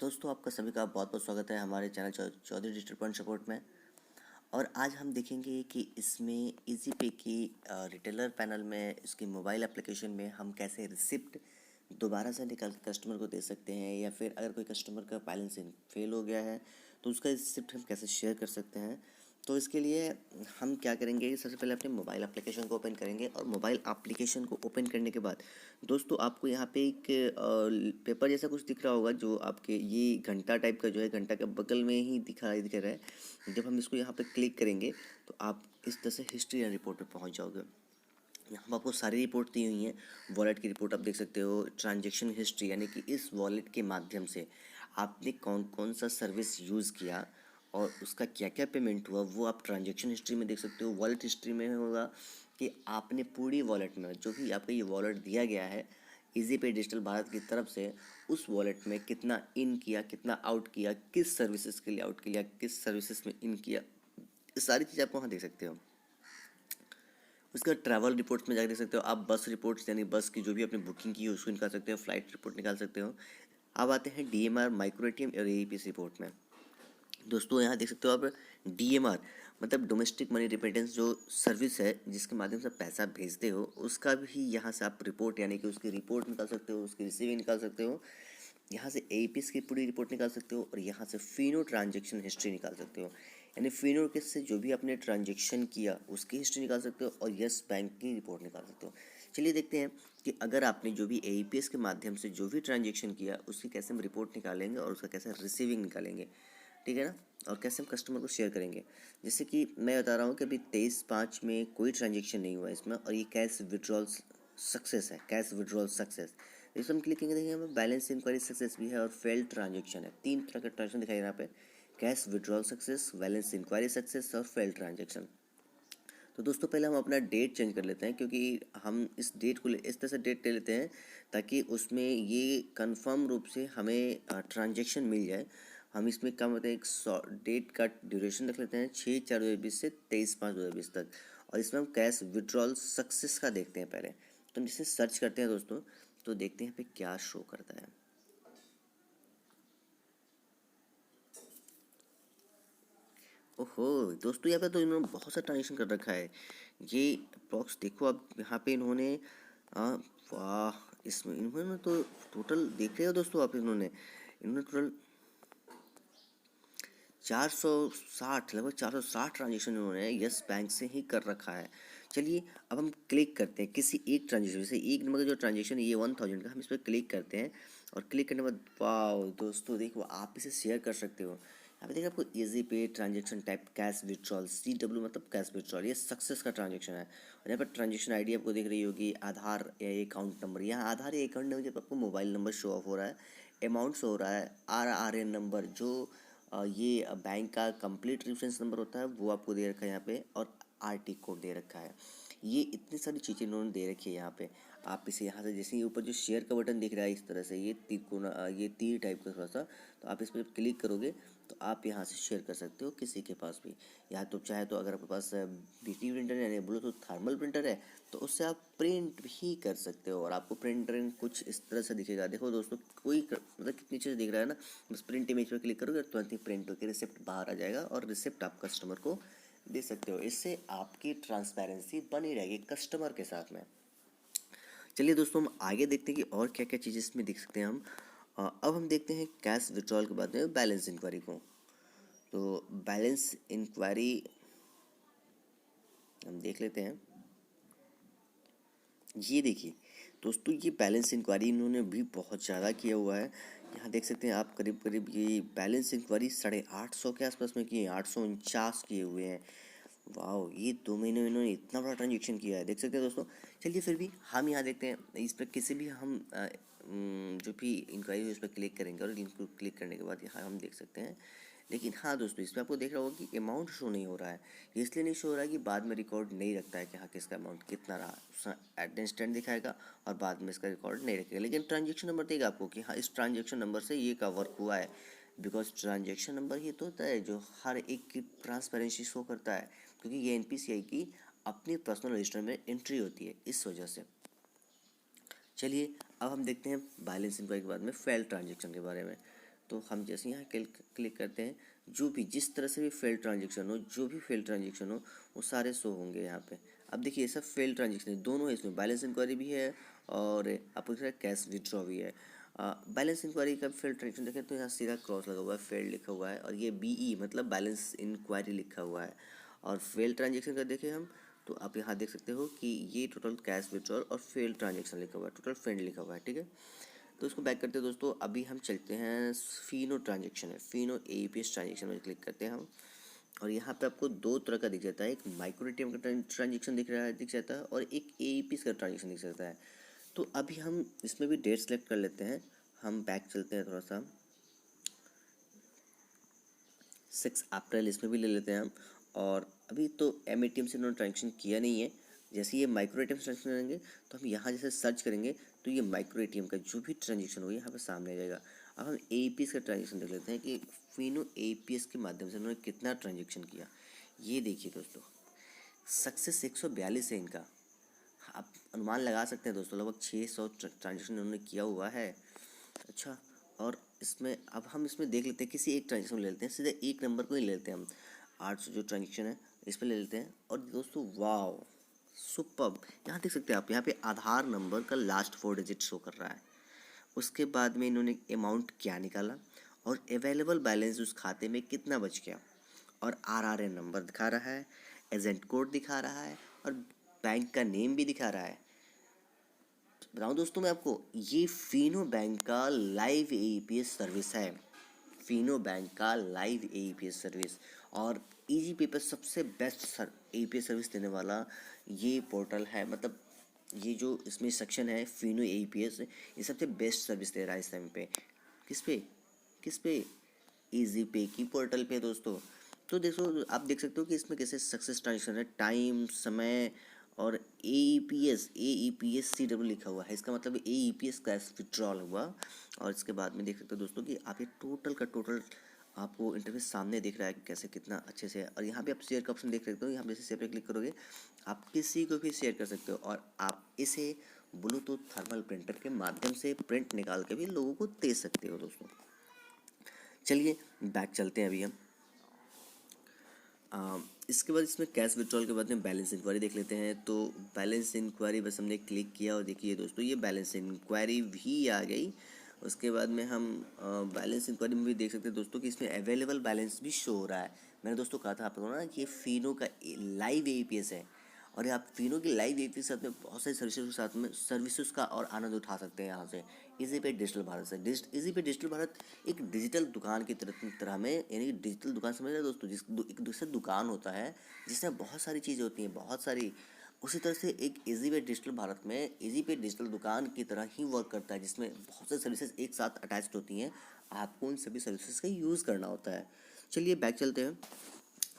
दोस्तों आपका सभी का बहुत बहुत स्वागत है हमारे channel Chaudhary Digital Point Support में। और आज हम देखेंगे कि इसमें इजी पे की रिटेलर पैनल में इसकी मोबाइल एप्लीकेशन में हम कैसे रिसिप्ट दोबारा से निकाल के कस्टमर को दे सकते हैं, या फिर अगर कोई कस्टमर का बैलेंस फेल हो गया है तो उसका रिसिप्ट हम कैसे शेयर कर सकते हैं। तो इसके लिए हम क्या करेंगे, सबसे पहले अपने मोबाइल एप्लीकेशन को ओपन करेंगे और मोबाइल एप्लीकेशन को ओपन करने के बाद दोस्तों आपको यहाँ पे एक पेपर जैसा कुछ दिख रहा होगा, जो आपके ये घंटा टाइप का जो है, घंटा के बगल में ही दिख रहा है। जब हम इसको यहाँ पे क्लिक करेंगे तो आप इस तरह से हिस्ट्री एंड रिपोर्ट पे पहुँच जाओगे। यहाँ पर आपको सारी रिपोर्ट दी हुई हैं। वॉलेट की रिपोर्ट आप देख सकते हो, ट्रांजैक्शन हिस्ट्री यानी कि इस वॉलेट के माध्यम से आपने कौन कौन सा सर्विस यूज़ किया और उसका क्या क्या पेमेंट हुआ, वो आप ट्रांजैक्शन हिस्ट्री में देख सकते हो। वॉलेट हिस्ट्री में होगा कि आपने पूरी वॉलेट में जो भी आपका ये वॉलेट दिया गया है इजी पे डिजिटल भारत की तरफ से, उस वॉलेट में कितना इन किया, कितना आउट किया, किस सर्विसेज के लिए आउट किया, किस सर्विसेज में इन किया, ये सारी चीज़ आप वहाँ देख सकते हो। उसका ट्रैवल रिपोर्ट्स में जाकर देख सकते हो आप। बस रिपोर्ट्स यानी बस की जो भी आपने बुकिंग की है उसको निकाल सकते हो। फ्लाइट रिपोर्ट निकाल सकते हो। अब आते हैं डीएमआर, माइक्रो एटीएम और एईपीएस रिपोर्ट में। दोस्तों यहाँ देख सकते हो आप, डीएमआर मतलब डोमेस्टिक मनी रिमिटेंस जो सर्विस है जिसके माध्यम से पैसा भेजते हो, उसका भी यहाँ से आप रिपोर्ट यानी कि उसकी रिपोर्ट निकाल सकते हो, उसकी रिसीविंग निकाल सकते हो। यहाँ से एईपीएस की पूरी रिपोर्ट निकाल सकते हो और यहाँ से फिनो ट्रांजेक्शन हिस्ट्री निकाल सकते हो, यानी फिनो के से जो भी आपने ट्रांजेक्शन किया उसकी हिस्ट्री निकाल सकते हो और यस बैंक की रिपोर्ट निकाल सकते हो। चलिए देखते हैं कि अगर आपने जो भी एईपीएस के माध्यम से जो भी ट्रांजेक्शन किया उसकी कैसे हम रिपोर्ट निकालेंगे और उसका कैसे रिसीविंग निकालेंगे, ठीक है ना, और कैसे हम कस्टमर को शेयर करेंगे। जैसे कि मैं बता रहा हूँ कि अभी 23/5 में कोई ट्रांजेक्शन नहीं हुआ इसमें और ये कैश विड्रॉल सक्सेस है, कैश विड्रॉल सक्सेस। इस हम क्लिक करेंगे, देखिए हमें बैलेंस इंक्वायरी सक्सेस भी है और फेल्ड ट्रांजेक्शन है। 3 तरह का ट्रांजेक्शन दिखाई यहाँ पे, cash withdrawal success, balance inquiry success और फेल्ड ट्रांजेक्शन। तो दोस्तों पहले हम अपना डेट चेंज कर लेते हैं, क्योंकि हम इस डेट को इस तरह से डेट ले लेते हैं ताकि उसमें ये कंफर्म रूप से हमें ट्रांजेक्शन मिल जाए। हम इसमें क्या होता है, एक डेट का ड्यूरेशन रख लेते हैं 6/4/2020 से 23/5/2020 तक, और इसमें हम कैश विड्रॉल सक्सेस का देखते हैं पहले। तो हम जिसे सर्च करते हैं दोस्तों, तो देखते हैं यहाँ पे क्या शो करता है। ओहो दोस्तों, यहाँ पे तो इन्होंने बहुत सा ट्रांजेक्शन कर रखा है। ये अप्रॉक्स देखो आप, यहाँ पे इन्होंने वाह, इसमें इन्होंने तो टोटल देख रहे हो दोस्तों आप, इन्होंने टोटल 460, लगभग 460 ट्रांजेक्शन इन्होंने यस बैंक से ही कर रखा है। चलिए अब हम क्लिक करते हैं किसी एक ट्रांजेक्शन, जैसे एक नंबर का जो ट्रांजेक्शन है ये 1000 का, हम इस पर क्लिक करते हैं और क्लिक करने के बाद वाह दोस्तों देखो आप इसे शेयर कर सकते हो। यहाँ पे देखिए आपको इजी पे transaction type cash withdrawal, CW मतलब कैश विड्रॉल, ये सक्सेस का ट्रांजेक्शन है। और यहाँ पर ट्रांजेक्शन आईडी आपको दिख रही होगी, आधार या अकाउंट नंबर। यहाँ आधार या अकाउंट नंबर जब आपको मोबाइल नंबर शो ऑफ हो रहा है, अमाउंट शो हो रहा है, RRN नंबर जो ये बैंक का कंप्लीट रेफरेंस नंबर होता है वो आपको दे रखा है यहाँ पे, और RT कोड दे रखा है। ये इतनी सारी चीज़ें इन्होंने दे रखी है यहाँ पे। आप इसे यहाँ से जैसे ये ऊपर जो शेयर का बटन दिख रहा है इस तरह से, ये तिकोना, ये तीर टाइप का थोड़ा सा, तो आप इस पर जब क्लिक करोगे तो आप यहाँ से शेयर कर सकते हो किसी के पास भी। या तो चाहे तो अगर आपके पास BT प्रिंटर यानी ब्लूटूथ थर्मल प्रिंटर है तो उससे आप प्रिंट भी कर सकते हो, और आपको प्रिंटर कुछ इस तरह से दिखेगा। देखो दोस्तों, मतलब कितनी चीज़ दिख रहा है ना, बस प्रिंट इमेज पर क्लिक करोगे तुरंत ही प्रिंट होकर रिसिप्ट बाहर आ जाएगा और रिसिप्ट आप कस्टमर को दे सकते हो। इससे आपकी ट्रांसपेरेंसी बनी रहेगी कस्टमर के साथ में। चलिए दोस्तों हम आगे देखते हैं कि और क्या क्या चीज़ें इसमें देख सकते हैं हम। अब हम देखते हैं कैश विड्रॉल के बाद में बैलेंस इंक्वायरी को। तो बैलेंस इंक्वायरी हम देख लेते हैं। ये देखिए दोस्तों, ये बैलेंस इंक्वायरी इन्होंने भी बहुत ज़्यादा किया हुआ है। यहाँ देख सकते हैं आप, करीब करीब ये बैलेंस इंक्वायरी 850 के आसपास में किए हैं, 849 किए हुए हैं। वाह, ये 2 महीने में इन्होंने इतना बड़ा ट्रांजेक्शन किया है, देख सकते हैं दोस्तों। चलिए फिर भी हम यहाँ देखते हैं, इस पर किसी भी हम जो भी इंक्वायरी उस पर क्लिक करेंगे और लिंक को क्लिक करने के बाद यहाँ हम देख सकते हैं। लेकिन हाँ दोस्तों, इसमें आपको देख रहा होगा कि अमाउंट शो नहीं हो रहा है। ये इसलिए नहीं शो हो रहा है कि बाद में रिकॉर्ड नहीं रखता है कि हाँ किसका अमाउंट कितना रहा, उसका एट इंस्टेंट दिखाएगा और बाद में इसका रिकॉर्ड नहीं रखेगा। लेकिन ट्रांजेक्शन नंबर देगा आपको कि हाँ इस ट्रांजेक्शन नंबर से ये का वर्क हुआ है, बिकॉज ट्रांजेक्शन नंबर ही तो होता है जो हर एक की ट्रांसपेरेंसी शो करता है, क्योंकि ये NPCI की अपनी पर्सनल रजिस्टर में एंट्री होती है, इस वजह से। चलिए अब हम देखते हैं बैलेंस इंक्वायरी के बाद में फेल्ड ट्रांजेक्शन के बारे में। तो हम जैसे यहाँ क्लिक करते हैं, जो भी जिस तरह से भी फेल्ड ट्रांजेक्शन हो, जो भी फेल्ड ट्रांजेक्शन हो वो सारे शो होंगे यहाँ पे। अब देखिए ये सब फेल्ड ट्रांजेक्शन है, दोनों है इसमें, बैलेंस इंक्वायरी भी है और आपको दिख रहा है कैश विड्रॉ भी है। बैलेंस इंक्वायरी का फेल्ड ट्रांजेक्शन देखें तो यहाँ सीधा क्रॉस लगा हुआ है, फेल्ड लिखा हुआ है, और ये BE मतलब बैलेंस इंक्वायरी लिखा हुआ है। और फेल्ड ट्रांजेक्शन का देखें हम तो आप यहाँ देख सकते हो कि ये टोटल कैश विड्रॉल और फेल्ड ट्रांजेक्शन लिखा हुआ है, टोटल फेल्ड लिखा हुआ है, ठीक है। तो इसको बैक करते हैं दोस्तों। अभी हम चलते हैं फिनो ट्रांजेक्शन है, फिनो AEPS ट्रांजेक्शन में क्लिक करते हैं हम, और यहाँ पे आपको दो तरह का दिख जाता है, एक माइक्रो ATM का ट्रांजेक्शन दिख जाता है और एक AEPS का ट्रांजेक्शन दिख जाता है। तो अभी हम इसमें भी डेट सेलेक्ट कर लेते हैं, हम बैक चलते हैं थोड़ा सा, 6 अप्रैल इसमें भी ले लेते हैं हम। और अभी तो MATM से उन्होंने ट्रांजेक्शन किया नहीं है, जैसे ये माइक्रो ATM से ट्रांजेक्शन करेंगे तो हम यहाँ जैसे सर्च करेंगे तो ये माइक्रो ATM का जो भी ट्रांजेक्शन हो यहाँ पे सामने आ जाएगा। अब हम AEPS का ट्रांजेक्शन देख लेते हैं कि फिनो AEPS के माध्यम से उन्होंने कितना ट्रांजेक्शन किया। ये देखिए दोस्तों, सक्सेस 142 है इनका। आप अनुमान लगा सकते हैं दोस्तों, लगभग 600 ट्रांजेक्शन उन्होंने किया हुआ है। अच्छा, और इसमें अब हम इसमें देख लेते हैं, किसी एक ट्रांजेक्शन ले लेते हैं, सीधे एक नंबर को ही ले लेते हैं हम, 800 जो ट्रांजेक्शन है इस पर ले लेते हैं। और दोस्तों वाव, सुपर्ब, यहाँ देख सकते हैं आप, यहाँ पे आधार नंबर का लास्ट 4 डिजिट शो कर रहा है। उसके बाद में इन्होंने अमाउंट क्या निकाला और अवेलेबल बैलेंस उस खाते में कितना बच गया, और RRN नंबर दिखा रहा है, एजेंट कोड दिखा रहा है, और बैंक का नेम भी दिखा रहा है। बताऊँ दोस्तों मैं आपको, ये फिनो बैंक का लाइव AEPS सर्विस है, फिनो बैंक का लाइव AEPS सर्विस। और इजी पे पर सबसे बेस्ट AEPS सर्विस देने वाला ये पोर्टल है, मतलब ये जो इसमें सेक्शन है फिनो AEPS, ये सबसे बेस्ट सर्विस दे रहा है इस टाइम पे। किस पे इजी पे की पोर्टल पे दोस्तों। तो देखो आप देख सकते हो कि इसमें कैसे सक्सेस ट्रांजेक्शन है, टाइम, समय, और AEPS CW लिखा हुआ है, इसका मतलब AEPS कैश विड्रॉल हुआ। और इसके बाद में देख सकते हो दोस्तों कि आप ये टोटल का टोटल आपको इंटरफेस सामने दिख रहा है कि कैसे कितना अच्छे से है। और यहाँ पे आप शेयर का ऑप्शन देख सकते हो, यहाँ पे जैसे शेयर पे क्लिक करोगे आप किसी को भी शेयर कर सकते हो, और आप इसे ब्लूटूथ थर्मल प्रिंटर के माध्यम से प्रिंट निकाल के भी लोगों को दे सकते हो दोस्तों। चलिए बैक चलते हैं अभी हम। इसके बाद इसमें कैश विड्रॉल के बाद में बैलेंस इंक्वायरी देख लेते हैं। तो बैलेंस इंक्वायरी बस हमने क्लिक किया और देखिए दोस्तों ये बैलेंस इंक्वायरी भी आ गई। उसके बाद में हम बैलेंस इंक्वायरी में भी देख सकते हैं दोस्तों कि इसमें अवेलेबल बैलेंस भी शो हो रहा है। मैंने दोस्तों कहा था आप लोगों को ना कि ये फिनो का लाइव AEPS है, और आप फिनो की लाइव AEPS के साथ में बहुत सारी सर्विसेज के साथ में सर्विसेज का और आनंद उठा सकते हैं यहाँ से इजी पे डिजिटल भारत से। इजी पे डिजिटल भारत एक डिजिटल दुकान की तरह में, यानी कि डिजिटल दुकान समझ रहे हैं दोस्तों, एक दूसरा दुकान होता है जिसमें बहुत सारी चीज़ें होती हैं, बहुत सारी। उसी तरह से एक इजी पे डिजिटल भारत में इजी पे डिजिटल दुकान की तरह ही वर्क करता है, जिसमें बहुत सारी सर्विसेज एक साथ अटैच्ड होती हैं, आपको उन सभी सर्विसेज का यूज़ करना होता है। चलिए बैक चलते हैं।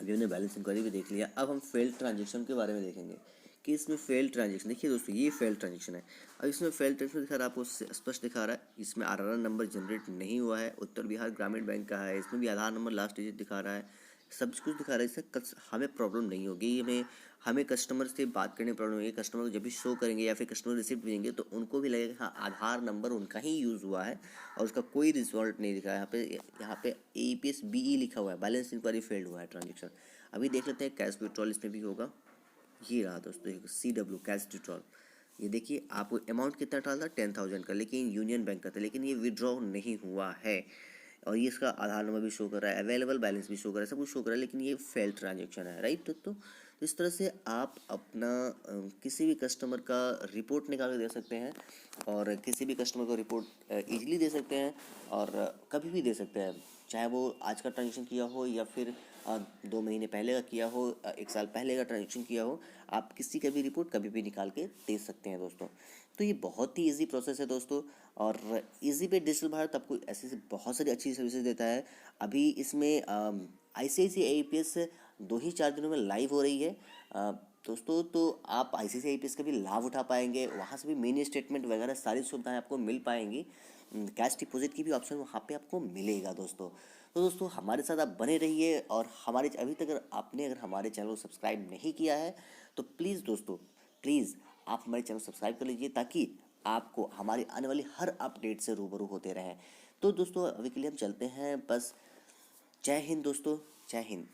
अभी हमने बैलेंस इंक्वायरी भी देख लिया, अब हम फेल्ड ट्रांजेक्शन के बारे में देखेंगे कि इसमें फेल्ड ट्रांजेक्शन, देखिए दोस्तों ये फेल्ड ट्रांजेक्शन है। अब इसमें फेल्ड ट्रांजेक्शन दिखा रहा है आपको, स्पष्ट दिखा रहा है, इसमें RRN नंबर जनरेट नहीं हुआ है, उत्तर बिहार ग्रामीण बैंक का है, इसमें भी आधार नंबर लास्ट डिजिट दिखा रहा है, सब कुछ दिखा रहा है। इससे हमें प्रॉब्लम नहीं होगी, हमें कस्टमर से बात करने में प्रॉब्लम होगी। कस्टमर को जब भी शो करेंगे या फिर कस्टमर रिसिप्ट देंगे तो उनको भी लगेगा हाँ आधार नंबर उनका ही यूज़ हुआ है और उसका कोई रिजल्ट नहीं दिखा है। यहाँ पे AEPS BE लिखा हुआ है, बैलेंस इंक्वायरी फेल्ड हुआ है ट्रांजेक्शन। अभी देख लेते हैं कैश विड्रॉल इसमें भी होगा। ये रहा दोस्तों CW कैश विड्रॉल। ये देखिए आपको अमाउंट कितना डाला था, 10,000 का, लेकिन यूनियन बैंक का था, लेकिन ये विड्रॉ नहीं हुआ है। और ये इसका आधार नंबर भी शो कर रहा है, अवेलेबल बैलेंस भी शो कर रहा है, सब कुछ शो कर रहा है, लेकिन ये फेल्ड ट्रांजेक्शन है, राइट दोस्तों। तो इस तरह से आप अपना किसी भी कस्टमर का रिपोर्ट निकाल के दे सकते हैं, और किसी भी कस्टमर को रिपोर्ट ईजिली दे सकते हैं, और कभी भी दे सकते हैं, चाहे वो आज का ट्रांजेक्शन किया हो या फिर 2 महीने पहले का किया हो, 1 साल पहले का ट्रांजेक्शन किया हो, आप किसी का भी रिपोर्ट कभी भी निकाल के दे सकते हैं दोस्तों। तो ये बहुत ही इजी प्रोसेस है दोस्तों, और इजी पे डिजिटल भारत आपको ऐसी बहुत सारी अच्छी सर्विसेज देता है। अभी इसमें ICICI AEPS 2 ही 4 दिनों में लाइव हो रही है दोस्तों, तो आप ICICI AEPS का भी लाभ उठा पाएंगे, वहाँ से भी मिनी स्टेटमेंट वगैरह सारी सुविधाएं आपको मिल पाएंगी, कैश डिपॉजिट की भी ऑप्शन वहाँ पे आपको मिलेगा दोस्तों। तो दोस्तों हमारे साथ आप बने रहिए, और अभी तक अगर हमारे चैनल को सब्सक्राइब नहीं किया है तो प्लीज़ दोस्तों, प्लीज़ आप हमारे चैनल सब्सक्राइब कर लीजिए, ताकि आपको हमारी आने वाली हर अपडेट से रूबरू होते रहें। तो दोस्तों अभी के लिए हम चलते हैं बस। जय हिंद दोस्तों, जय हिंद।